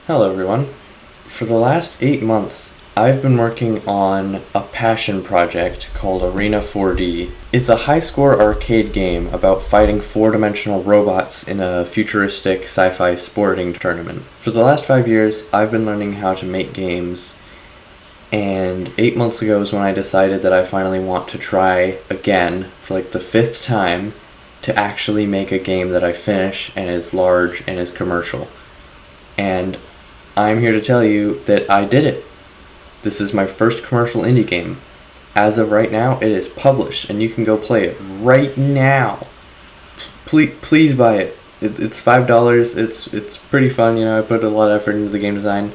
Hello everyone. For the last 8 months, I've been working on a passion project called ARENA4D. It's a high-score arcade game about fighting four-dimensional robots in a futuristic sci-fi sporting tournament. For the last 5 years, I've been learning how to make games, and 8 months ago is when I decided that I finally want to try again, for like the 5th time, to actually make a game that I finish and is large and is commercial. And I'm here to tell you that I did it. This is my first commercial indie game. As of right now, it is published, and you can go play it right now. Please buy it. It's $5. It's pretty fun. I put a lot of effort into the game design.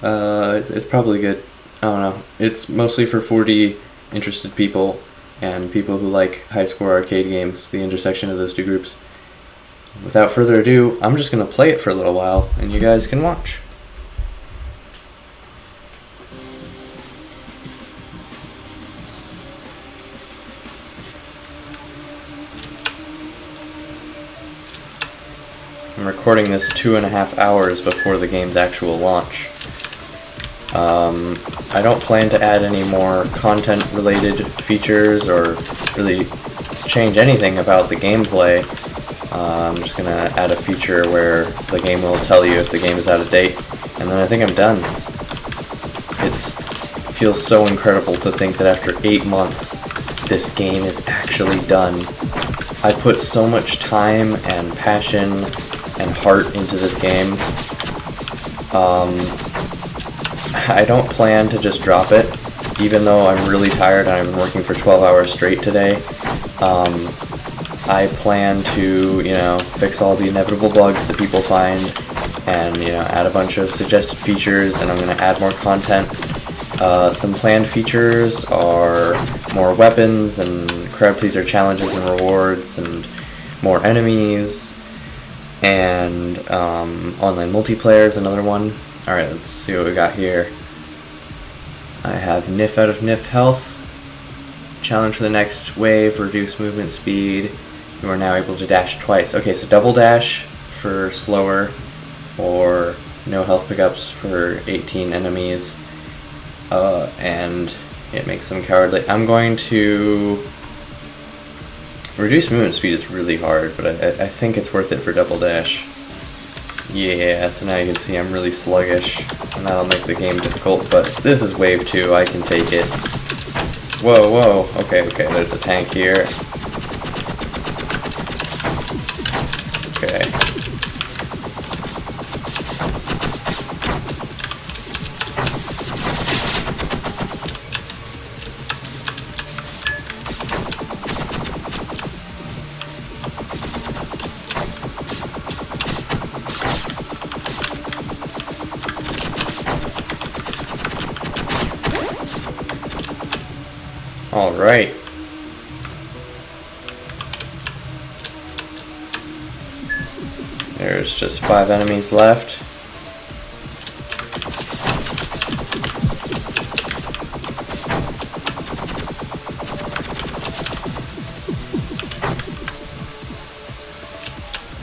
It's probably good. I don't know. It's mostly for 4D interested people and people who like high-score arcade games. The intersection of those two groups. Without further ado, I'm just gonna play it for a little while, and you guys can watch. I'm recording this 2.5 hours before the game's actual launch. I don't plan to add any more content-related features or really change anything about the gameplay. I'm just going to add a feature where the game will tell you if the game is out of date, and then I think I'm done. It feels so incredible to think that after 8 months, this game is actually done. I put so much time and passion and heart into this game. I don't plan to just drop it, even though I'm really tired and I've been working for 12 hours straight today. I plan to, fix all the inevitable bugs that people find and, add a bunch of suggested features, and I'm going to add more content. Some planned features are more weapons and crowd pleaser challenges and rewards and more enemies, and online multiplayer is another one. Alright, let's see what we got here. I have NIF out of NIF health. Challenge for the next wave, reduce movement speed. You are now able to dash twice. Okay, so double dash for slower, or no health pickups for 18 enemies, and it makes them cowardly. I'm going to... Reduce movement speed is really hard, but I think it's worth it for double dash. Yeah, so now you can see I'm really sluggish, and that'll make the game difficult, but this is wave 2, I can take it. Whoa, okay, there's a tank here. Okay. All right. There's just 5 enemies left.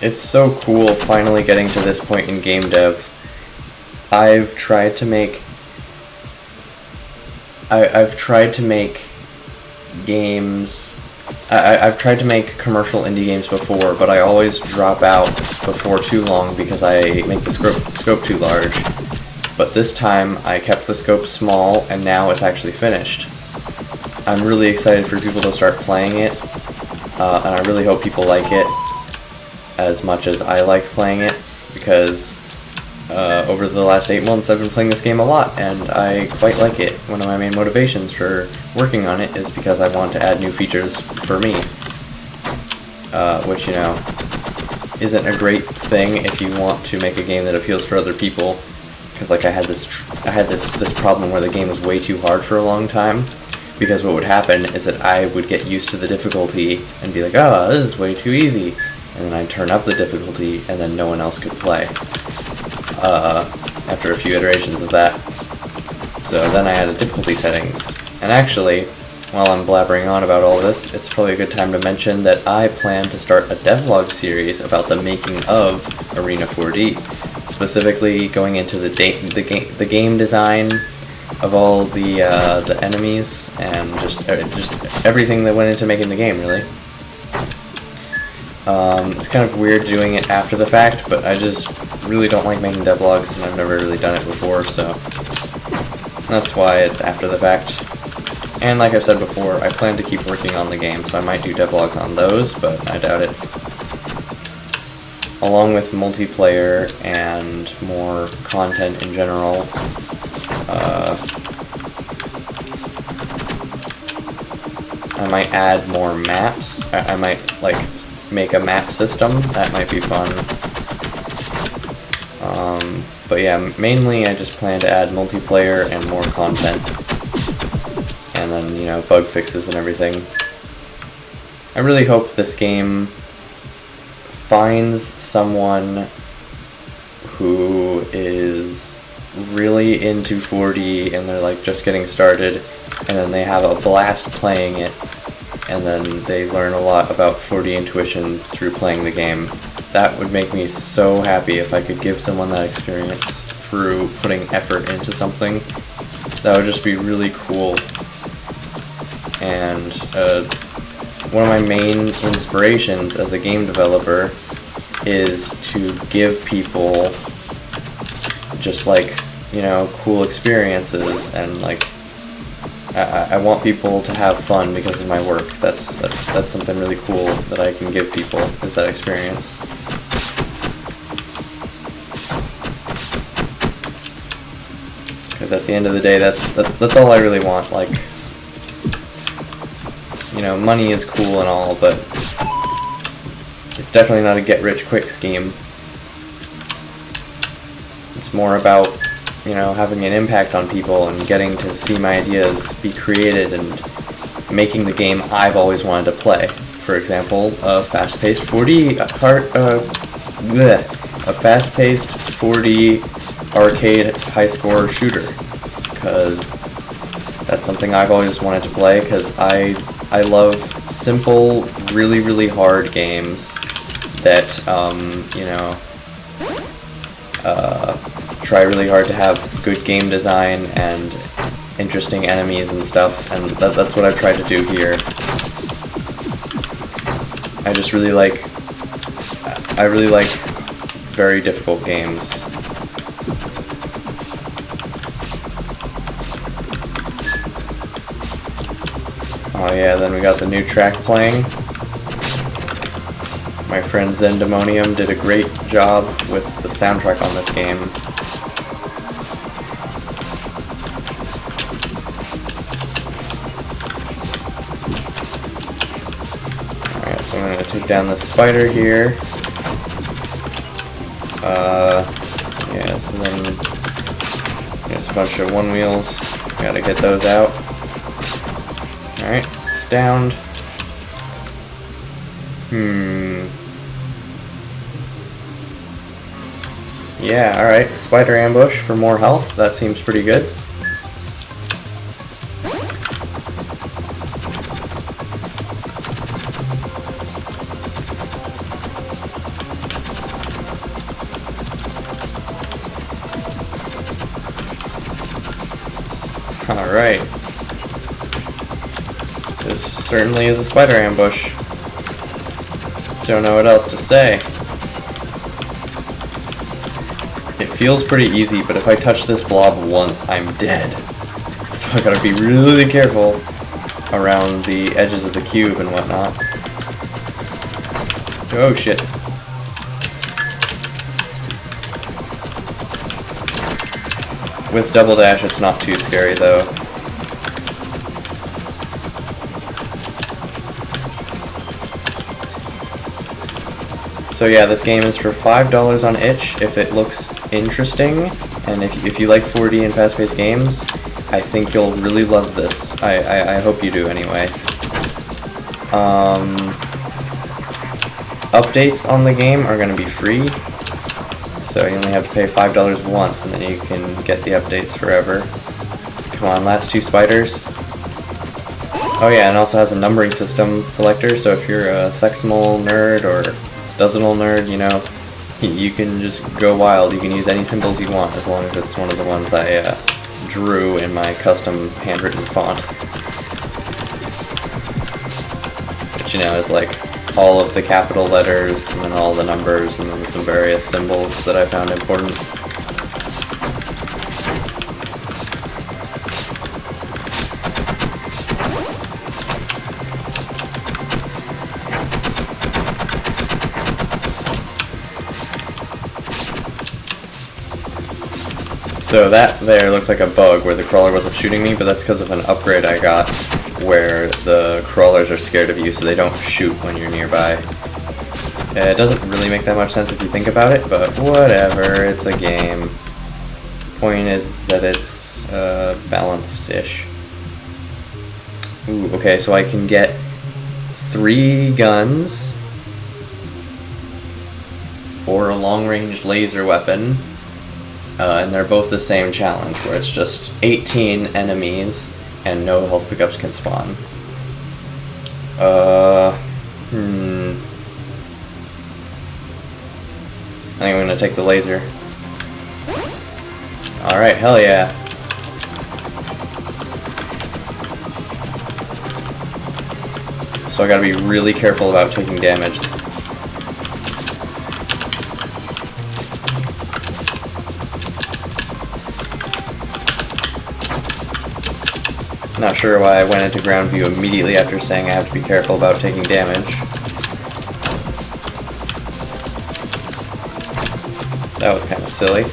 It's so cool finally getting to this point in game dev. I've tried to make games. I've tried to make commercial indie games before, but I always drop out before too long because I make the scope too large. But this time I kept the scope small, and now it's actually finished. I'm really excited for people to start playing it, and I really hope people like it as much as I like playing it, because over the last 8 months I've been playing this game a lot, and I quite like it. One of my main motivations for working on it is because I want to add new features for me, which, isn't a great thing if you want to make a game that appeals for other people, because like I had this problem where the game was way too hard for a long time, because what would happen is that I would get used to the difficulty and be like, oh, this is way too easy, and then I'd turn up the difficulty, and then no one else could play. After a few iterations of that. So then I added difficulty settings. And actually, while I'm blabbering on about all this, it's probably a good time to mention that I plan to start a devlog series about the making of ARENA4D. specifically going into the game design of all the enemies and just everything that went into making the game, really. It's kind of weird doing it after the fact, but I just really don't like making devlogs, and I've never really done it before, so that's why it's after the fact. And like I said before, I plan to keep working on the game, so I might do devlogs on those, but I doubt it. Along with multiplayer and more content in general, I might add more maps. I might like make a map system. That might be fun. But yeah, mainly I just plan to add multiplayer and more content. And then, you know, bug fixes and everything. I really hope this game finds someone who is really into 4D and they're like just getting started, and then they have a blast playing it, and then they learn a lot about 4D intuition through playing the game. That would make me so happy if I could give someone that experience through putting effort into something. That would just be really cool. And one of my main inspirations as a game developer is to give people just like, you know, cool experiences, and like I want people to have fun because of my work. That's something really cool that I can give people, is that experience. Because at the end of the day, that's all I really want. Like, you know, money is cool and all, but it's definitely not a get-rich-quick scheme. It's more about, you know, having an impact on people and getting to see my ideas be created and making the game I've always wanted to play. For example, a fast-paced 4D a fast-paced 4D arcade high-score shooter, because that's something I've always wanted to play. Because I love simple, really, really hard games that, you know, try really hard to have good game design and interesting enemies and stuff, and that's what I've tried to do here. I really like very difficult games. Oh yeah, then we got the new track playing. My friend Zendemonium did a great job with the soundtrack on this game. Alright, so I'm going to take down this spider here. Yeah, so then there's a bunch of one wheels. Gotta get those out. Alright, it's downed. Yeah, alright, spider ambush for more health. That seems pretty good. Alright. This certainly is a spider ambush. Don't know what else to say. It feels pretty easy, but if I touch this blob once, I'm dead. So I gotta be really careful around the edges of the cube and whatnot. Oh shit. With double dash, it's not too scary though. So yeah, this game is for $5 on itch if it looks interesting, and if you like 4D and fast-paced games, I think you'll really love this. I hope you do anyway. Updates on the game are going to be free, so you only have to pay $5 once, and then you can get the updates forever. Come on, last two spiders. Oh yeah, and it also has a numbering system selector, so if you're a Sexmal nerd or Dozenal nerd, you know, You can just go wild. You can use any symbols you want as long as it's one of the ones I drew in my custom handwritten font. Which, you know, is like all of the capital letters and then all the numbers and then some various symbols that I found important. So that there looked like a bug where the crawler wasn't shooting me, but that's because of an upgrade I got where the crawlers are scared of you so they don't shoot when you're nearby. It doesn't really make that much sense if you think about it, but whatever, it's a game. Point is that it's balanced-ish. Ooh, okay, so I can get 3 guns or a long-range laser weapon. And they're both the same challenge, where it's just 18 enemies and no health pickups can spawn. I think I'm gonna take the laser. Alright, hell yeah. So I gotta be really careful about taking damage. Not sure why I went into ground view immediately after saying I have to be careful about taking damage. That was kind of silly.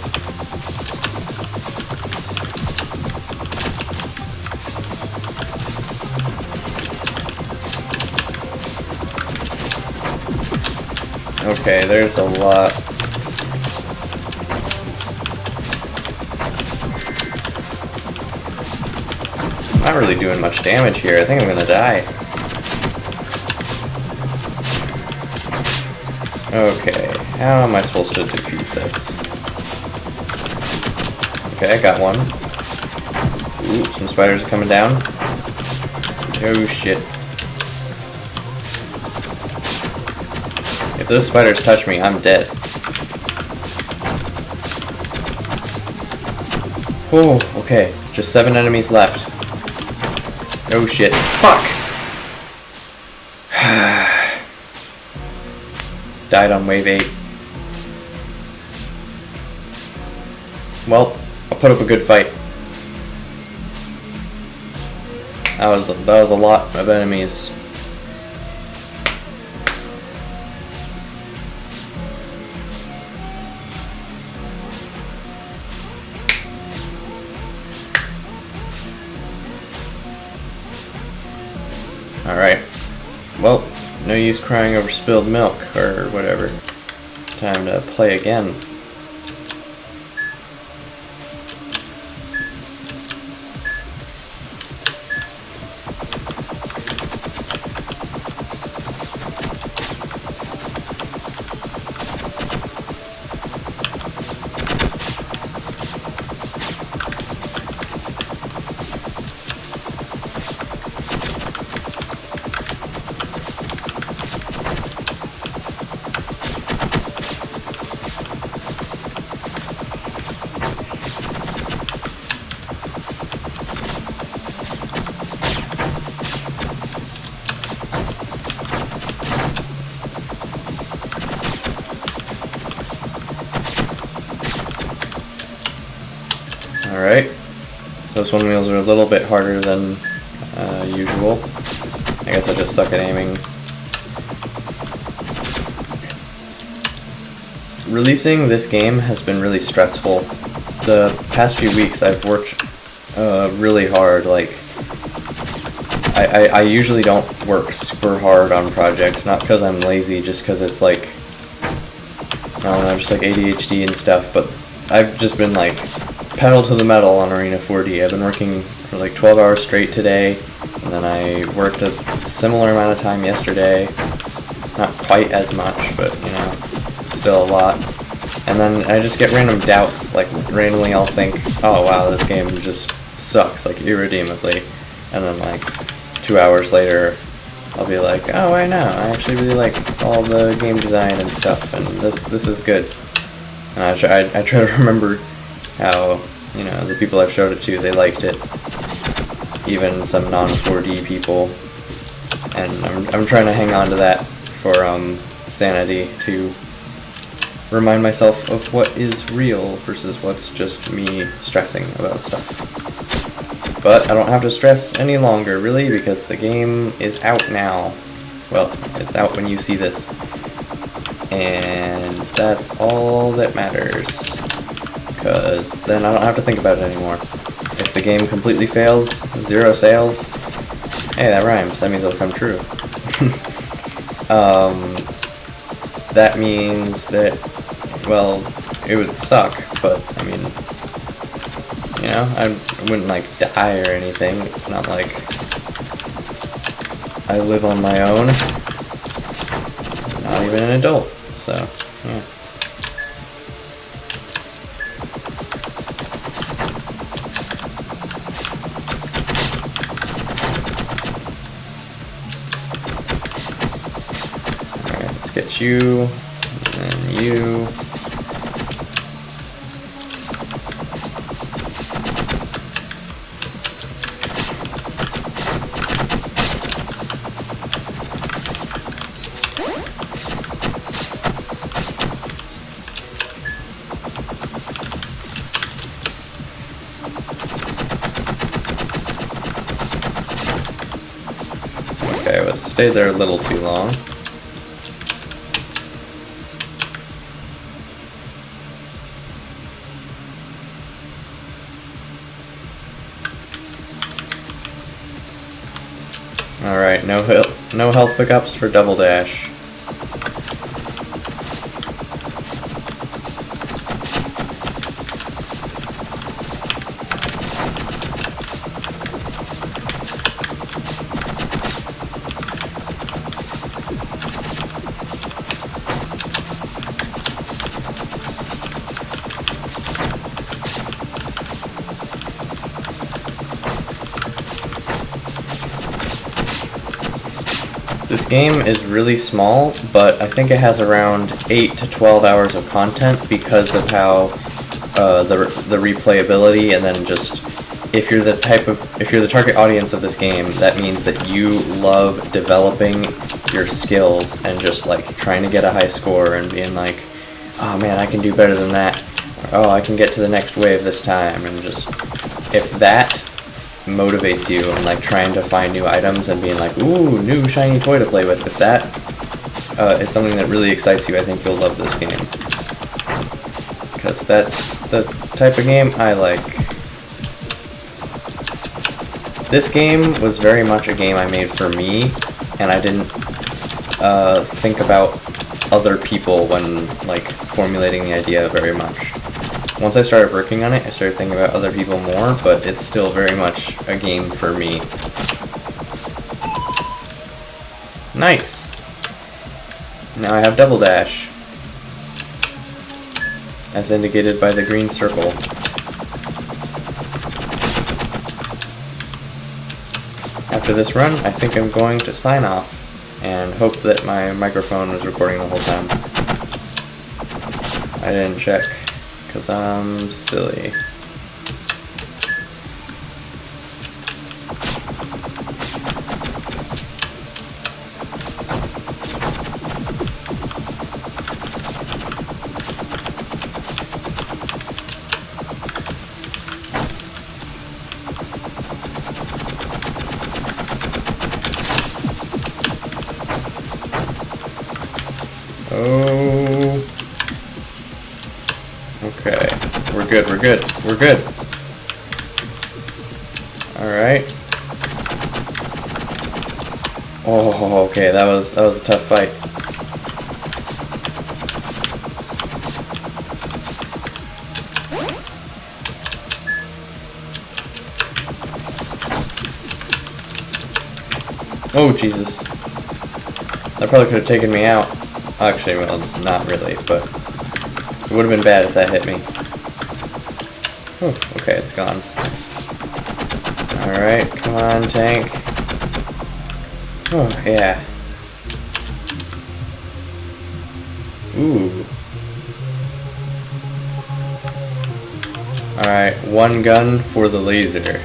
Okay, there's a lot. Not really doing much damage here. I think I'm gonna die. Okay, how am I supposed to defeat this? Okay, I got one. Ooh, some spiders are coming down. Oh shit. If those spiders touch me, I'm dead. Oh, okay. Just 7 enemies left. Oh shit. Fuck! Died on wave 8. Well, I'll put up a good fight. That was a lot of enemies. Alright. Well, no use crying over spilled milk, or whatever. Time to play again. Alright, those one wheels are a little bit harder than usual. I guess I just suck at aiming. Releasing this game has been really stressful. The past few weeks I've worked really hard. Like, I usually don't work super hard on projects, not because I'm lazy, just because it's like, I don't know, just like ADHD and stuff, but I've just been like pedal to the metal on ARENA4D. I've been working for like 12 hours straight today, and then I worked a similar amount of time yesterday. Not quite as much, but you know, still a lot. And then I just get random doubts, like randomly I'll think, oh wow, this game just sucks, like irredeemably. And then like 2 hours later, I'll be like, oh, I know, I actually really like all the game design and stuff, and this is good. And I try to remember how, you know, the people I've showed it to, they liked it. Even some non-4D people. And I'm trying to hang on to that for sanity, to remind myself of what is real versus what's just me stressing about stuff. But I don't have to stress any longer, really, because the game is out now. Well, it's out when you see this. And that's all that matters. Because then I don't have to think about it anymore. If the game completely fails, 0 sales, hey, that rhymes. That means it'll come true. That means that, well, it would suck, but, I mean, you know, I wouldn't, like, die or anything. It's not like I live on my own. I'm not even an adult, so, yeah. Alright, let's get you, and then you. Okay, I stayed there a little too long. Alright, no health pickups for double dash. This game is really small, but I think it has around 8 to 12 hours of content because of how the replayability, and then just if you're the target audience of this game, that means that you love developing your skills and just like trying to get a high score and being like, oh man, I can do better than that, or oh, I can get to the next wave this time, and just if that motivates you and like trying to find new items and being like, ooh, new shiny toy to play with, if that is something that really excites you, I think you'll love this game. Because that's the type of game I like. This game was very much a game I made for me, and I didn't think about other people when like formulating the idea very much. Once I started working on it, I started thinking about other people more, but it's still very much a game for me. Nice! Now I have double dash, as indicated by the green circle. After this run, I think I'm going to sign off and hope that my microphone was recording the whole time. I didn't check, because I'm silly. Oh. Okay. We're good, we're good, we're good. Alright. Oh, okay, that was a tough fight. Oh, Jesus. That probably could have taken me out. Actually, well, not really, but it would have been bad if that hit me. Oh, okay, it's gone. Alright, come on, tank. Oh, yeah. Ooh. Alright, one gun for the laser.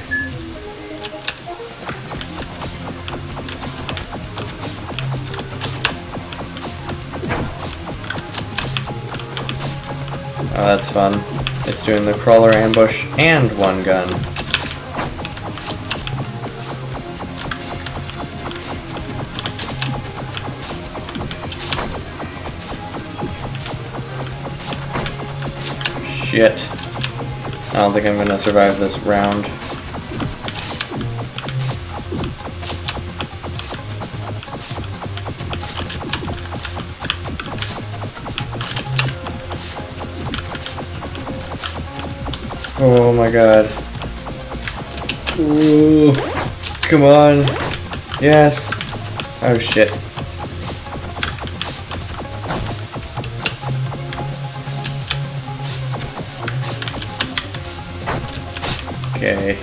Oh, that's fun. It's doing the crawler ambush and one gun. Shit. I don't think I'm gonna survive this round. Oh my god. Ooh. Come on. Yes. Oh shit. Okay.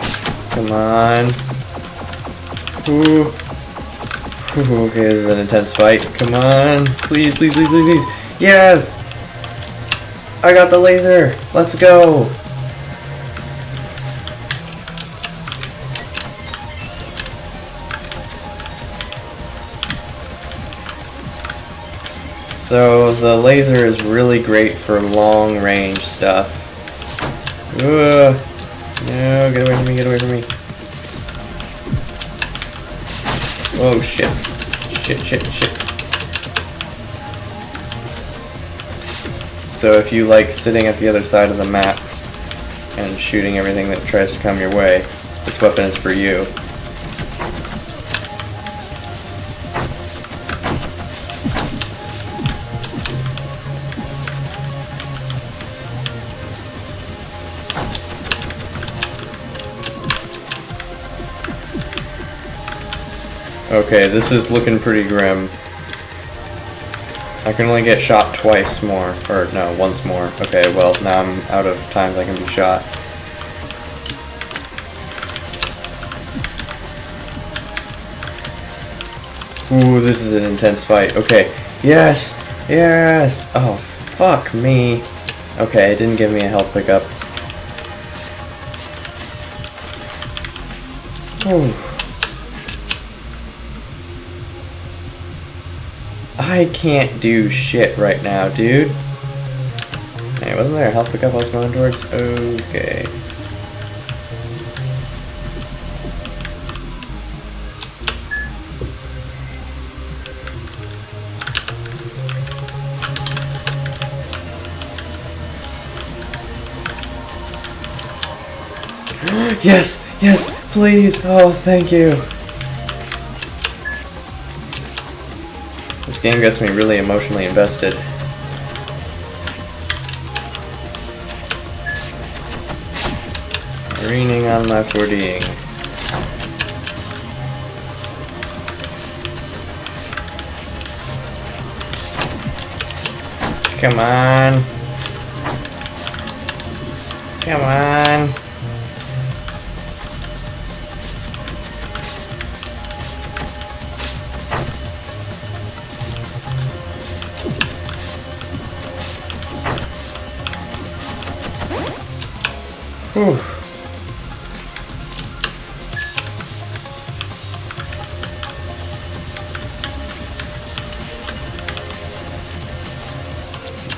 Come on. Ooh. Ooh. Okay, this is an intense fight. Come on. Please, please, please, please, please. Yes! I got the laser. Let's go. So the laser is really great for long range stuff. Ugh. No, get away from me, get away from me. Oh shit. Shit, shit, shit. So if you like sitting at the other side of the map and shooting everything that tries to come your way, this weapon is for you. Okay, this is looking pretty grim. I can only get shot twice more, or no, once more. Okay, well, now I'm out of times I can be shot. Ooh, this is an intense fight. Okay, yes, yes! Oh, fuck me. Okay, it didn't give me a health pickup. Ooh. I can't do shit right now, dude. Hey, wasn't there a health pickup I was going towards? Okay. Yes! Yes! Please! Oh, thank you! This game gets me really emotionally invested. Raining on my 4Ding. Come on. Come on. Whew.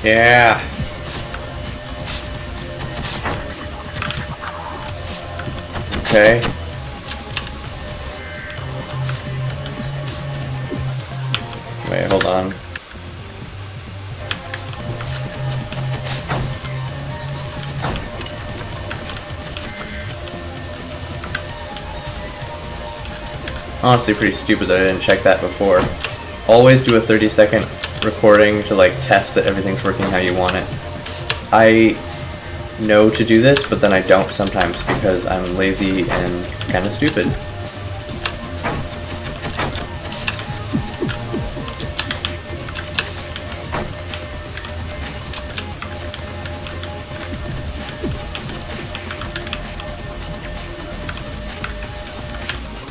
Yeah. Okay. Wait, hold on. Honestly, pretty stupid that I didn't check that before. Always do a 30-second recording to like test that everything's working how you want it. I know to do this, but then I don't sometimes because I'm lazy and kind of stupid.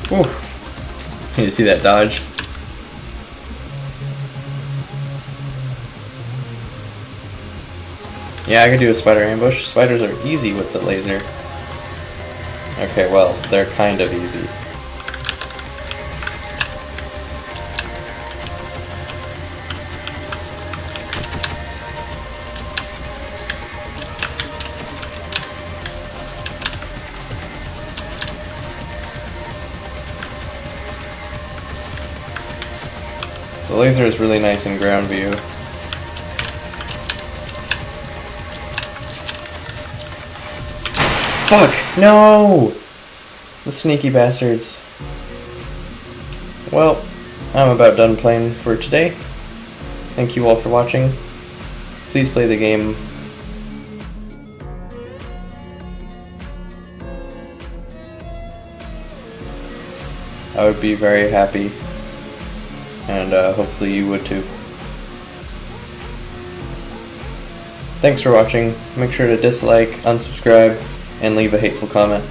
Whew. Can you see that dodge? Yeah, I could do a spider ambush. Spiders are easy with the laser. Okay, well, they're kind of easy. The laser is really nice in ground view. Fuck! No! The sneaky bastards. Well, I'm about done playing for today. Thank you all for watching. Please play the game. I would be very happy, and hopefully you would too. Thanks for watching. Make sure to dislike, unsubscribe, and leave a hateful comment.